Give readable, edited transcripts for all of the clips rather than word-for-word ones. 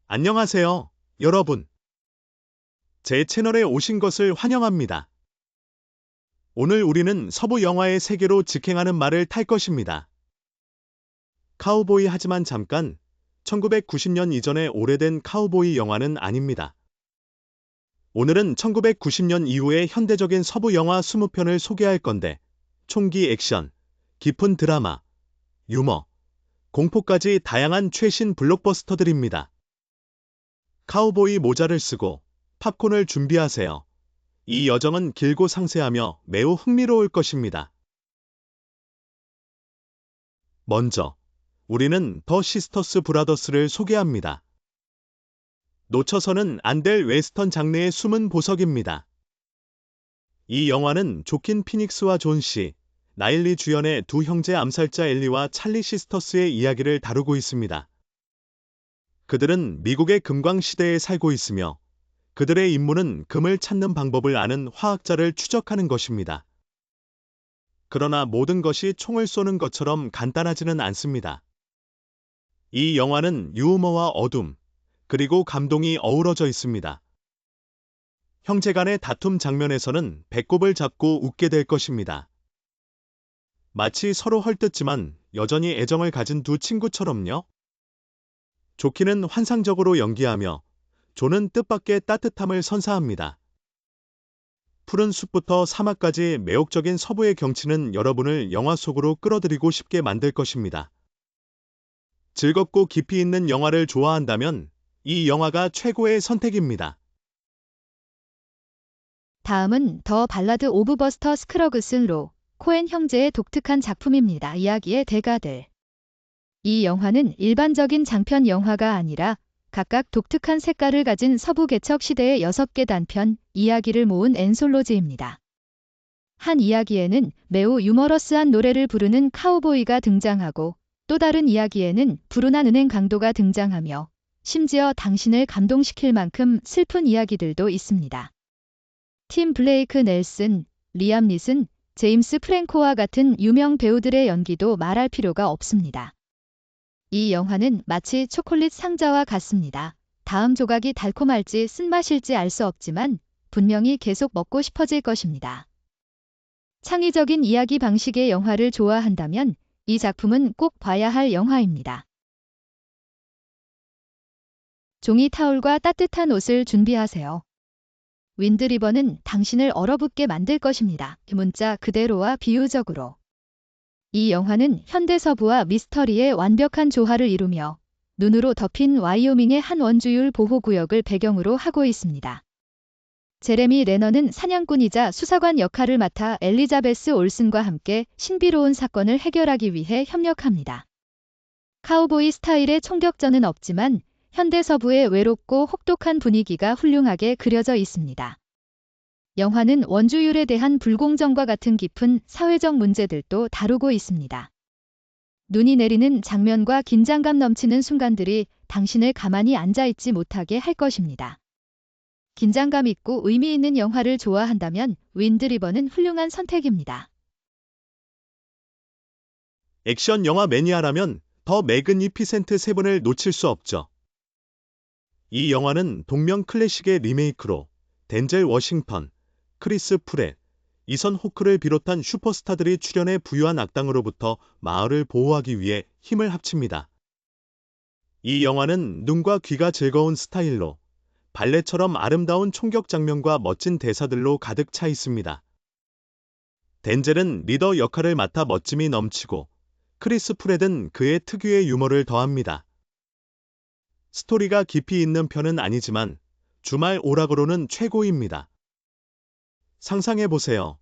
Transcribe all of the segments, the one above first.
안녕하세요, 여러분. 제 채널에 오신 것을 환영합니다. 오늘 우리는 서부 영화의 세계로 직행하는 말을 탈 것입니다. 카우보이 하지만 잠깐, 1990년 이전의 오래된 카우보이 영화는 아닙니다. 오늘은 1990년 이후의 현대적인 서부 영화 20편을 소개할 건데, 총기 액션, 깊은 드라마, 유머, 공포까지 다양한 최신 블록버스터들입니다. 카우보이 모자를 쓰고 팝콘을 준비하세요. 이 여정은 길고 상세하며 매우 흥미로울 것입니다. 먼저, 우리는 더 시스터스 브라더스를 소개합니다. 놓쳐서는 안 될 웨스턴 장르의 숨은 보석입니다. 이 영화는 조킨 피닉스와 존 씨, 나일리 주연의 두 형제 암살자 엘리와 찰리 시스터스의 이야기를 다루고 있습니다. 그들은 미국의 금광 시대에 살고 있으며 그들의 임무는 금을 찾는 방법을 아는 화학자를 추적하는 것입니다. 그러나 모든 것이 총을 쏘는 것처럼 간단하지는 않습니다. 이 영화는 유머와 어둠, 그리고 감동이 어우러져 있습니다. 형제 간의 다툼 장면에서는 배꼽을 잡고 웃게 될 것입니다. 마치 서로 헐뜯지만 여전히 애정을 가진 두 친구처럼요. 조키는 환상적으로 연기하며 존은 뜻밖의 따뜻함을 선사합니다. 푸른 숲부터 사막까지 매혹적인 서부의 경치는 여러분을 영화 속으로 끌어들이고 싶게 만들 것입니다. 즐겁고 깊이 있는 영화를 좋아한다면 이 영화가 최고의 선택입니다. 다음은 더 발라드 오브 버스터 스크러그스 로 코엔 형제의 독특한 작품입니다. 이야기의 대가들. 이 영화는 일반적인 장편 영화가 아니라 각각 독특한 색깔을 가진 서부 개척 시대의 6개 단편 이야기를 모은 앤솔로지입니다. 한 이야기에는 매우 유머러스한 노래를 부르는 카우보이가 등장하고 또 다른 이야기에는 불운한 은행 강도가 등장하며 심지어 당신을 감동시킬 만큼 슬픈 이야기들도 있습니다. 팀 블레이크 넬슨, 리암 니슨, 제임스 프랭코와 같은 유명 배우들의 연기도 말할 필요가 없습니다. 이 영화는 마치 초콜릿 상자와 같습니다. 다음 조각이 달콤할지 쓴맛일지 알 수 없지만 분명히 계속 먹고 싶어질 것입니다. 창의적인 이야기 방식의 영화를 좋아한다면 이 작품은 꼭 봐야 할 영화입니다. 종이 타올과 따뜻한 옷을 준비하세요. 윈드리버는 당신을 얼어붙게 만들 것입니다. 문자 그대로와 비유적으로. 이 영화는 현대서부와 미스터리의 완벽한 조화를 이루며 눈으로 덮인 와이오밍의 한 원주율 보호구역을 배경으로 하고 있습니다. 제레미 레너는 사냥꾼이자 수사관 역할을 맡아 엘리자베스 올슨과 함께 신비로운 사건을 해결하기 위해 협력합니다. 카우보이 스타일의 총격전은 없지만 현대서부의 외롭고 혹독한 분위기가 훌륭하게 그려져 있습니다. 영화는 원주율에 대한 불공정과 같은 깊은 사회적 문제들도 다루고 있습니다. 눈이 내리는 장면과 긴장감 넘치는 순간들이 당신을 가만히 앉아있지 못하게 할 것입니다. 긴장감 있고 의미 있는 영화를 좋아한다면 윈드리버는 훌륭한 선택입니다. 액션 영화 매니아라면 더 매그니피센트 세븐을 놓칠 수 없죠. 이 영화는 동명 클래식의 리메이크로 덴젤 워싱턴, 크리스 프렛, 이선 호크를 비롯한 슈퍼스타들이 출연해 부유한 악당으로부터 마을을 보호하기 위해 힘을 합칩니다. 이 영화는 눈과 귀가 즐거운 스타일로 발레처럼 아름다운 총격 장면과 멋진 대사들로 가득 차 있습니다. 덴젤은 리더 역할을 맡아 멋짐이 넘치고 크리스 프렛은 그의 특유의 유머를 더합니다. 스토리가 깊이 있는 편은 아니지만 주말 오락으로는 최고입니다. 상상해보세요.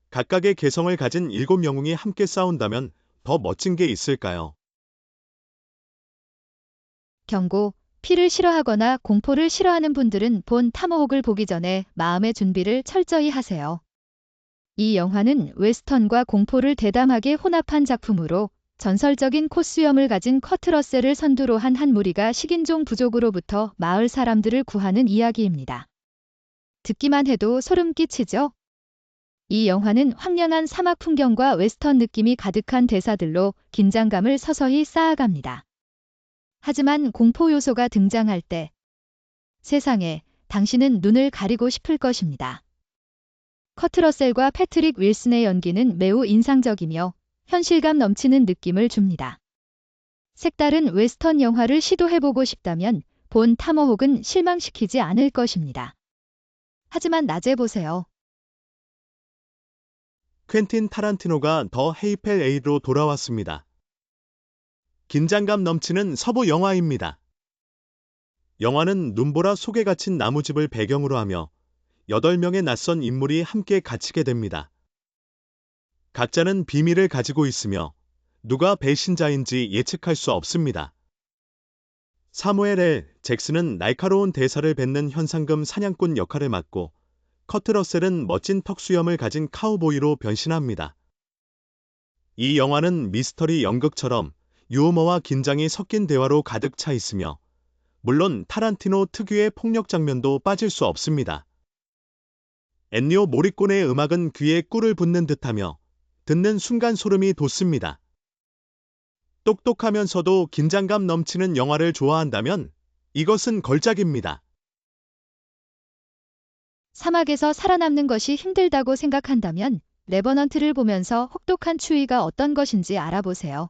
각각의 개성을 가진 7영웅이 함께 싸운다면 더 멋진 게 있을까요? 경고, 피를 싫어하거나 공포를 싫어하는 분들은 본 타모혹을 보기 전에 마음의 준비를 철저히 하세요. 이 영화는 웨스턴과 공포를 대담하게 혼합한 작품으로 전설적인 코스염을 가진 커트 러셀을 선두로 한 한 무리가 식인종 부족으로부터 마을 사람들을 구하는 이야기입니다. 듣기만 해도 소름 끼치죠? 이 영화는 황량한 사막 풍경과 웨스턴 느낌이 가득한 대사들로 긴장감을 서서히 쌓아갑니다. 하지만 공포 요소가 등장할 때 세상에 당신은 눈을 가리고 싶을 것입니다. 커트 러셀과 패트릭 윌슨의 연기는 매우 인상적이며 현실감 넘치는 느낌을 줍니다. 색다른 웨스턴 영화를 시도해보고 싶다면 본 타머혹은 실망시키지 않을 것입니다. 하지만 낮에 보세요. 퀸틴 타란티노가 더 헤이펠 8로 돌아왔습니다. 긴장감 넘치는 서부 영화입니다. 영화는 눈보라 속에 갇힌 나무집을 배경으로 하며 8명의 낯선 인물이 함께 갇히게 됩니다. 각자는 비밀을 가지고 있으며 누가 배신자인지 예측할 수 없습니다. 사무엘 L. 잭슨은 날카로운 대사를 뱉는 현상금 사냥꾼 역할을 맡고 커트 러셀은 멋진 턱수염을 가진 카우보이로 변신합니다. 이 영화는 미스터리 연극처럼 유머와 긴장이 섞인 대화로 가득 차 있으며 물론 타란티노 특유의 폭력 장면도 빠질 수 없습니다. 엔니오 모리꼬네의 음악은 귀에 꿀을 붓는 듯하며 듣는 순간 소름이 돋습니다. 똑똑하면서도 긴장감 넘치는 영화를 좋아한다면 이것은 걸작입니다. 사막에서 살아남는 것이 힘들다고 생각한다면 레버넌트를 보면서 혹독한 추위가 어떤 것인지 알아보세요.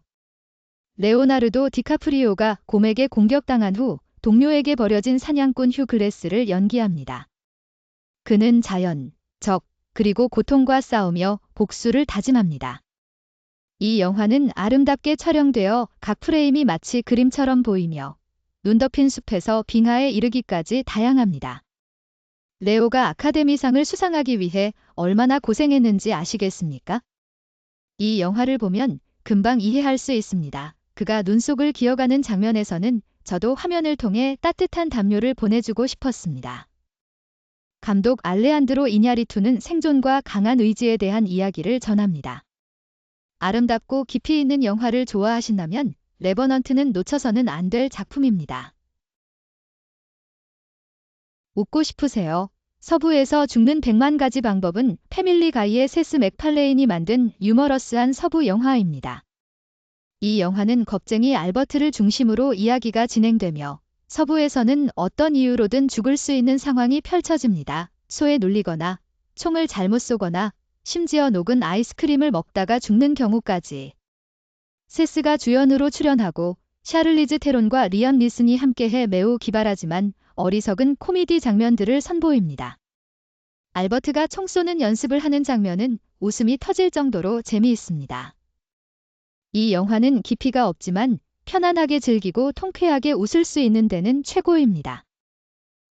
레오나르도 디카프리오가 곰에게 공격당한 후 동료에게 버려진 사냥꾼 휴 그레스를 연기합니다. 그는 자연, 적, 그리고 고통과 싸우며 복수를 다짐합니다. 이 영화는 아름답게 촬영되어 각 프레임이 마치 그림처럼 보이며 눈 덮인 숲에서 빙하에 이르기까지 다양합니다. 레오가 아카데미상을 수상하기 위해 얼마나 고생했는지 아시겠습니까? 이 영화를 보면 금방 이해할 수 있습니다. 그가 눈 속을 기어가는 장면에서는 저도 화면을 통해 따뜻한 담요를 보내주고 싶었습니다. 감독 알레한드로 이냐리투는 생존과 강한 의지에 대한 이야기를 전합니다. 아름답고 깊이 있는 영화를 좋아하신다면 레버넌트는 놓쳐서는 안 될 작품입니다. 웃고 싶으세요? 서부에서 죽는 100만 가지 방법은 패밀리 가이의 세스 맥팔레인이 만든 유머러스한 서부 영화입니다. 이 영화는 겁쟁이 알버트를 중심으로 이야기가 진행되며 서부에서는 어떤 이유로든 죽을 수 있는 상황이 펼쳐집니다. 소에 눌리거나 총을 잘못 쏘거나 심지어 녹은 아이스크림을 먹다가 죽는 경우까지. 세스가 주연으로 출연하고 샤를리즈 테론과 리암 니슨이 함께해 매우 기발하지만 어리석은 코미디 장면들을 선보입니다. 알버트가 총 쏘는 연습을 하는 장면은 웃음이 터질 정도로 재미있습니다. 이 영화는 깊이가 없지만 편안하게 즐기고 통쾌하게 웃을 수 있는 데는 최고입니다.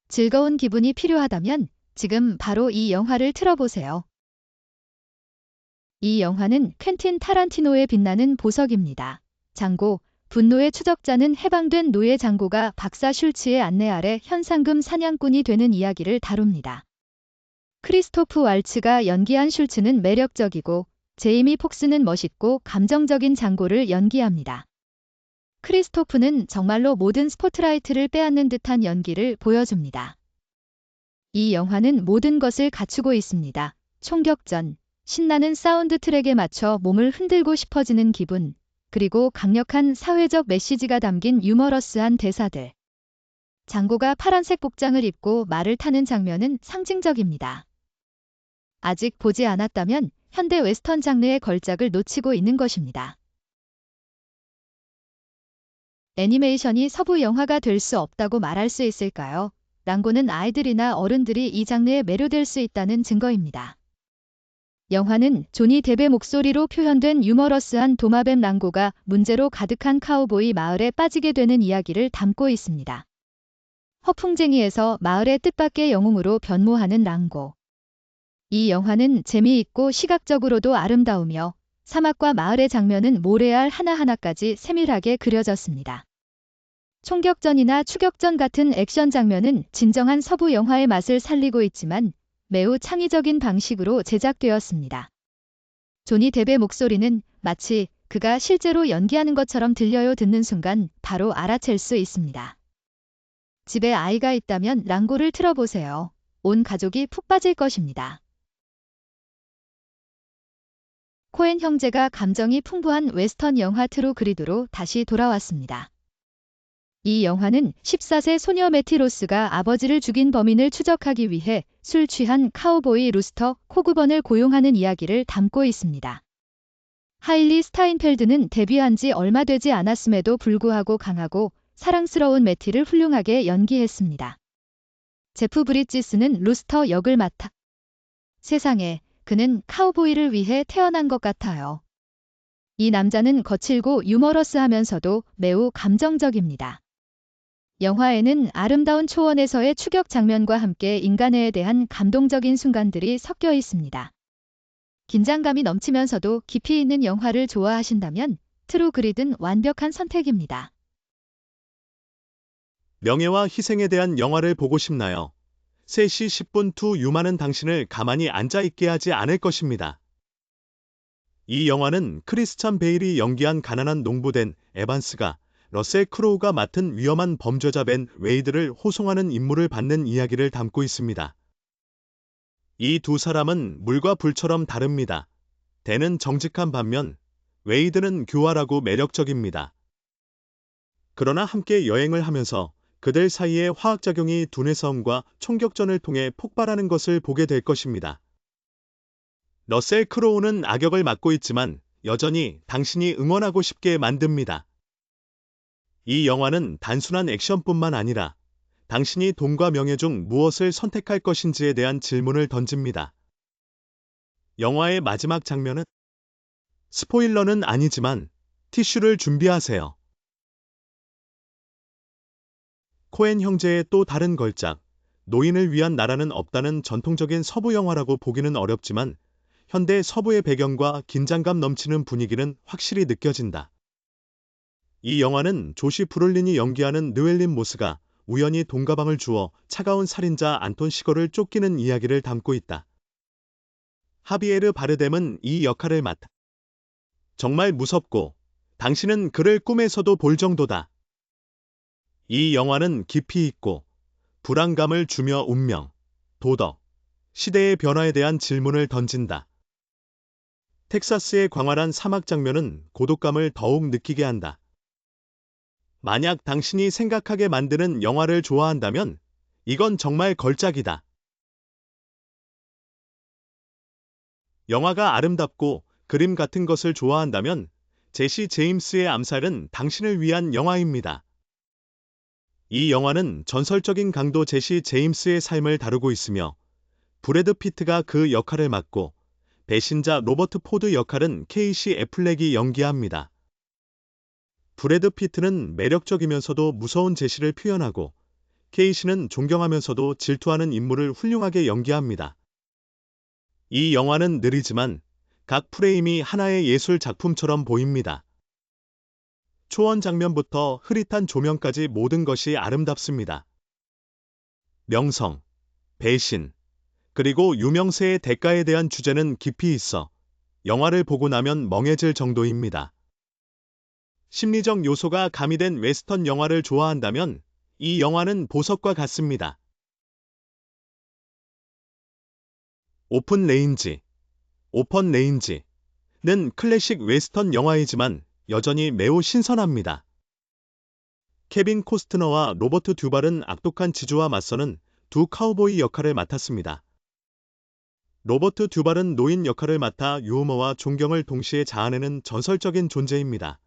즐거운 기분이 필요하다면 지금 바로 이 영화를 틀어보세요. 이 영화는 퀸틴 타란티노의 빛나는 보석입니다. 장고, 분노의 추적자는 해방된 노예 장고가 박사 슐츠의 안내 아래 현상금 사냥꾼이 되는 이야기를 다룹니다. 크리스토프 왈츠가 연기한 슐츠는 매력적이고 제이미 폭스는 멋있고 감정적인 장고를 연기합니다. 크리스토프는 정말로 모든 스포트라이트를 빼앗는 듯한 연기를 보여줍니다. 이 영화는 모든 것을 갖추고 있습니다. 총격전, 신나는 사운드 트랙에 맞춰 몸을 흔들고 싶어지는 기분, 그리고 강력한 사회적 메시지가 담긴 유머러스한 대사들. 장고가 파란색 복장을 입고 말을 타는 장면은 상징적입니다. 아직 보지 않았다면 현대 웨스턴 장르의 걸작을 놓치고 있는 것입니다. 애니메이션이 서부 영화가 될 수 없다고 말할 수 있을까요? 랑고는 아이들이나 어른들이 이 장르에 매료될 수 있다는 증거입니다. 영화는 조니 뎁의 목소리로 표현된 유머러스한 도마뱀 랑고가 문제로 가득한 카우보이 마을에 빠지게 되는 이야기를 담고 있습니다. 허풍쟁이에서 마을의 뜻밖의 영웅으로 변모하는 랑고. 이 영화는 재미있고 시각적으로도 아름다우며 사막과 마을의 장면은 모래알 하나하나까지 세밀하게 그려졌습니다. 총격전이나 추격전 같은 액션 장면은 진정한 서부 영화의 맛을 살리고 있지만 매우 창의적인 방식으로 제작되었습니다. 조니 뎁의 목소리는 마치 그가 실제로 연기하는 것처럼 들려요. 듣는 순간 바로 알아챌 수 있습니다. 집에 아이가 있다면 랑고를 틀어보세요. 온 가족이 푹 빠질 것입니다. 코엔 형제가 감정이 풍부한 웨스턴 영화 트루 그리드로 다시 돌아왔습니다. 이 영화는 14세 소녀 매티 로스가 아버지를 죽인 범인을 추적하기 위해 술 취한 카우보이 루스터 코그번을 고용하는 이야기를 담고 있습니다. 하일리 스타인펠드는 데뷔한 지 얼마 되지 않았음에도 불구하고 강하고 사랑스러운 매티를 훌륭하게 연기했습니다. 제프 브리지스는 루스터 역을 맡아 세상에, 그는 카우보이를 위해 태어난 것 같아요. 이 남자는 거칠고 유머러스하면서도 매우 감정적입니다. 영화에는 아름다운 초원에서의 추격 장면과 함께 인간애에 대한 감동적인 순간들이 섞여 있습니다. 긴장감이 넘치면서도 깊이 있는 영화를 좋아하신다면 트루 그릿은 완벽한 선택입니다. 명예와 희생에 대한 영화를 보고 싶나요? 3시 10분 투 유마는 당신을 가만히 앉아있게 하지 않을 것입니다. 이 영화는 크리스찬 베일이 연기한 가난한 농부된 에반스가 러셀 크로우가 맡은 위험한 범죄자 벤 웨이드를 호송하는 임무를 받는 이야기를 담고 있습니다. 이 두 사람은 물과 불처럼 다릅니다. 댄은 정직한 반면 웨이드는 교활하고 매력적입니다. 그러나 함께 여행을 하면서 그들 사이의 화학작용이 두뇌 싸움과 총격전을 통해 폭발하는 것을 보게 될 것입니다. 러셀 크로우는 악역을 맡고 있지만 여전히 당신이 응원하고 싶게 만듭니다. 이 영화는 단순한 액션뿐만 아니라 당신이 돈과 명예 중 무엇을 선택할 것인지에 대한 질문을 던집니다. 영화의 마지막 장면은 스포일러는 아니지만 티슈를 준비하세요. 코엔 형제의 또 다른 걸작, 노인을 위한 나라는 없다는 전통적인 서부 영화라고 보기는 어렵지만 현대 서부의 배경과 긴장감 넘치는 분위기는 확실히 느껴진다. 이 영화는 조시 브롤린이 연기하는 르웰린 모스가 우연히 돈 가방을 주워 차가운 살인자 안톤 시거를 쫓기는 이야기를 담고 있다. 하비에르 바르뎀은 이 역할을 맡아 정말 무섭고 당신은 그를 꿈에서도 볼 정도다. 이 영화는 깊이 있고 불안감을 주며 운명, 도덕, 시대의 변화에 대한 질문을 던진다. 텍사스의 광활한 사막 장면은 고독감을 더욱 느끼게 한다. 만약 당신이 생각하게 만드는 영화를 좋아한다면 이건 정말 걸작이다. 영화가 아름답고 그림 같은 것을 좋아한다면 제시 제임스의 암살은 당신을 위한 영화입니다. 이 영화는 전설적인 강도 제시 제임스의 삶을 다루고 있으며 브래드 피트가 그 역할을 맡고 배신자 로버트 포드 역할은 케이시 애플렉이 연기합니다. 브래드 피트는 매력적이면서도 무서운 제시를 표현하고 케이시는 존경하면서도 질투하는 인물을 훌륭하게 연기합니다. 이 영화는 느리지만 각 프레임이 하나의 예술 작품처럼 보입니다. 초원 장면부터 흐릿한 조명까지 모든 것이 아름답습니다. 명성, 배신, 그리고 유명세의 대가에 대한 주제는 깊이 있어 영화를 보고 나면 멍해질 정도입니다. 심리적 요소가 가미된 웨스턴 영화를 좋아한다면 이 영화는 보석과 같습니다. 오픈 레인지, 오펀 레인지는 클래식 웨스턴 영화이지만 여전히 매우 신선합니다. 케빈 코스트너와 로버트 듀발은 악독한 지주와 맞서는 두 카우보이 역할을 맡았습니다. 로버트 듀발은 노인 역할을 맡아 유머와 존경을 동시에 자아내는 전설적인 존재입니다.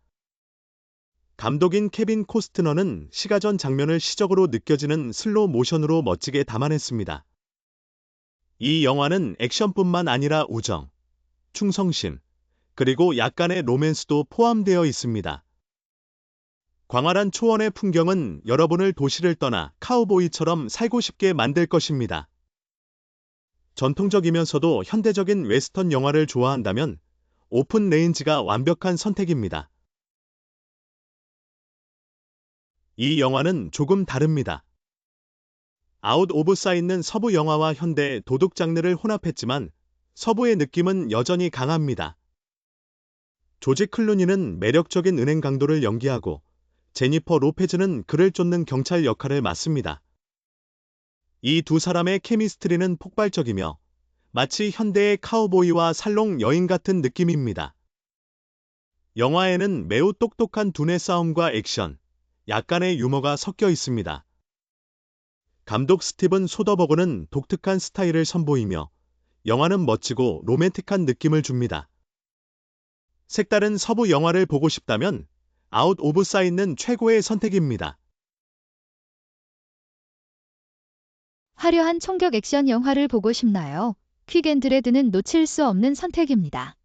감독인 케빈 코스트너는 시가전 장면을 시적으로 느껴지는 슬로우 모션으로 멋지게 담아냈습니다. 이 영화는 액션뿐만 아니라 우정, 충성심, 그리고 약간의 로맨스도 포함되어 있습니다. 광활한 초원의 풍경은 여러분을 도시를 떠나 카우보이처럼 살고 싶게 만들 것입니다. 전통적이면서도 현대적인 웨스턴 영화를 좋아한다면 오픈 레인지가 완벽한 선택입니다. 이 영화는 조금 다릅니다. 아웃 오브 사이드는 서부 영화와 현대 도둑 장르를 혼합했지만 서부의 느낌은 여전히 강합니다. 조지 클루니는 매력적인 은행 강도를 연기하고 제니퍼 로페즈는 그를 쫓는 경찰 역할을 맡습니다. 이 두 사람의 케미스트리는 폭발적이며 마치 현대의 카우보이와 살롱 여인 같은 느낌입니다. 영화에는 매우 똑똑한 두뇌 싸움과 액션, 약간의 유머가 섞여 있습니다. 감독 스티븐 소더버그는 독특한 스타일을 선보이며 영화는 멋지고 로맨틱한 느낌을 줍니다. 색다른 서부 영화를 보고 싶다면 아웃 오브 사이트는 최고의 선택입니다. 화려한 총격 액션 영화를 보고 싶나요? 퀵앤드레드는 놓칠 수 없는 선택입니다.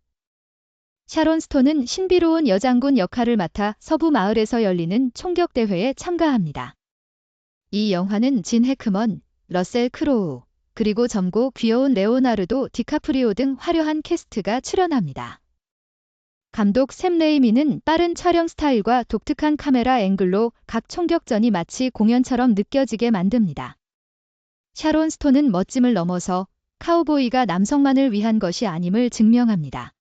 샤론 스톤은 신비로운 여장군 역할을 맡아 서부 마을에서 열리는 총격 대회에 참가합니다. 이 영화는 진 해크먼, 러셀 크로우, 그리고 젊고 귀여운 레오나르도 디카프리오 등 화려한 캐스트가 출연합니다. 감독 샘 레이미는 빠른 촬영 스타일과 독특한 카메라 앵글로 각 총격전이 마치 공연처럼 느껴지게 만듭니다. 샤론 스톤은 멋짐을 넘어서 카우보이가 남성만을 위한 것이 아님을 증명합니다.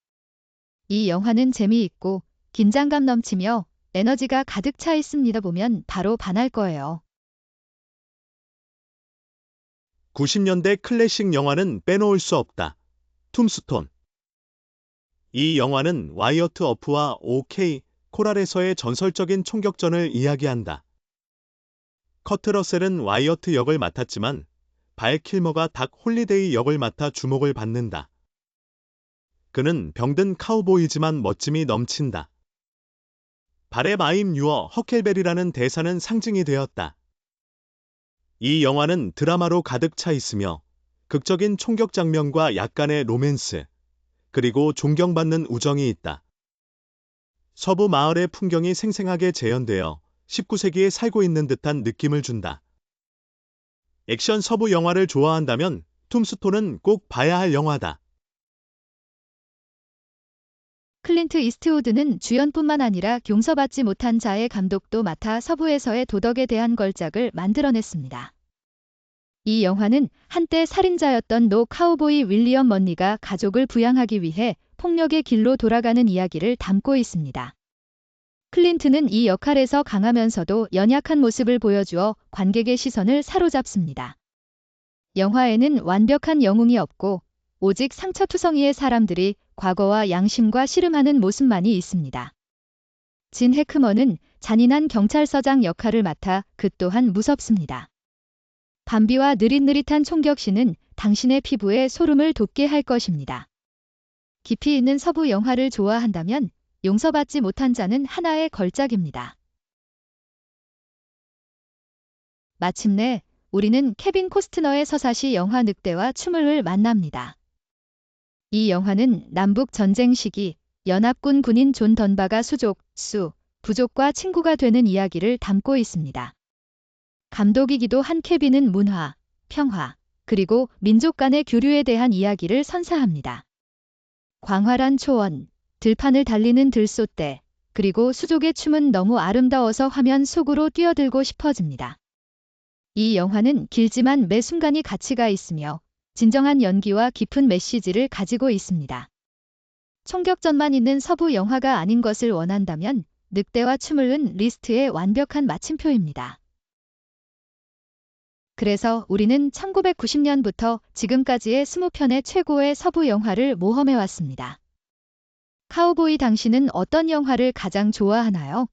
이 영화는 재미있고 긴장감 넘치며 에너지가 가득 차 있습니다. 보면 바로 반할 거예요. 90년대 클래식 영화는 빼놓을 수 없다. 툼스톤. 이 영화는 와이어트 어프와 OK 코랄에서의 전설적인 총격전을 이야기한다. 커트 러셀은 와이어트 역을 맡았지만 발 킬머가 닥 홀리데이 역을 맡아 주목을 받는다. 그는 병든 카우보이지만 멋짐이 넘친다. 발에 마임 유어 허켈베리라는 대사는 상징이 되었다. 이 영화는 드라마로 가득 차 있으며 극적인 총격 장면과 약간의 로맨스, 그리고 존경받는 우정이 있다. 서부 마을의 풍경이 생생하게 재현되어 19세기에 살고 있는 듯한 느낌을 준다. 액션 서부 영화를 좋아한다면 툼스톤은 꼭 봐야 할 영화다. 클린트 이스트우드는 주연뿐만 아니라 용서받지 못한 자의 감독도 맡아 서부에서의 도덕에 대한 걸작을 만들어냈습니다. 이 영화는 한때 살인자였던 노 카우보이 윌리엄 먼니가 가족을 부양하기 위해 폭력의 길로 돌아가는 이야기를 담고 있습니다. 클린트는 이 역할에서 강하면서도 연약한 모습을 보여주어 관객의 시선을 사로잡습니다. 영화에는 완벽한 영웅이 없고 오직 상처투성이의 사람들이 과거와 양심과 씨름하는 모습만이 있습니다. 진 해크먼은 잔인한 경찰서장 역할을 맡아 그 또한 무섭습니다. 밤비와 느릿느릿한 총격신은 당신의 피부에 소름을 돋게 할 것입니다. 깊이 있는 서부 영화를 좋아한다면 용서받지 못한 자는 하나의 걸작입니다. 마침내 우리는 케빈 코스트너의 서사시 영화 늑대와 춤을 만납니다. 이 영화는 남북 전쟁 시기 연합군 군인 존 던바가 부족과 친구가 되는 이야기를 담고 있습니다. 감독이기도 한 케빈은 문화, 평화, 그리고 민족 간의 교류에 대한 이야기를 선사합니다. 광활한 초원, 들판을 달리는 들소떼, 그리고 수족의 춤은 너무 아름다워서 화면 속으로 뛰어들고 싶어집니다. 이 영화는 길지만 매 순간이 가치가 있으며 진정한 연기와 깊은 메시지를 가지고 있습니다. 총격전만 있는 서부 영화가 아닌 것을 원한다면 늑대와 춤을은 리스트의 완벽한 마침표입니다. 그래서 우리는 1990년부터 지금까지의 20편의 최고의 서부 영화를 모험해왔습니다. 카우보이, 당신은 어떤 영화를 가장 좋아하나요?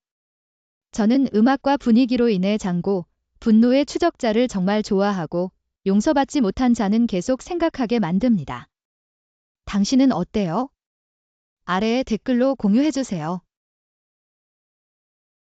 저는 음악과 분위기로 인해 장고, 분노의 추적자를 정말 좋아하고 용서받지 못한 자는 계속 생각하게 만듭니다. 당신은 어때요? 아래에 댓글로 공유해주세요.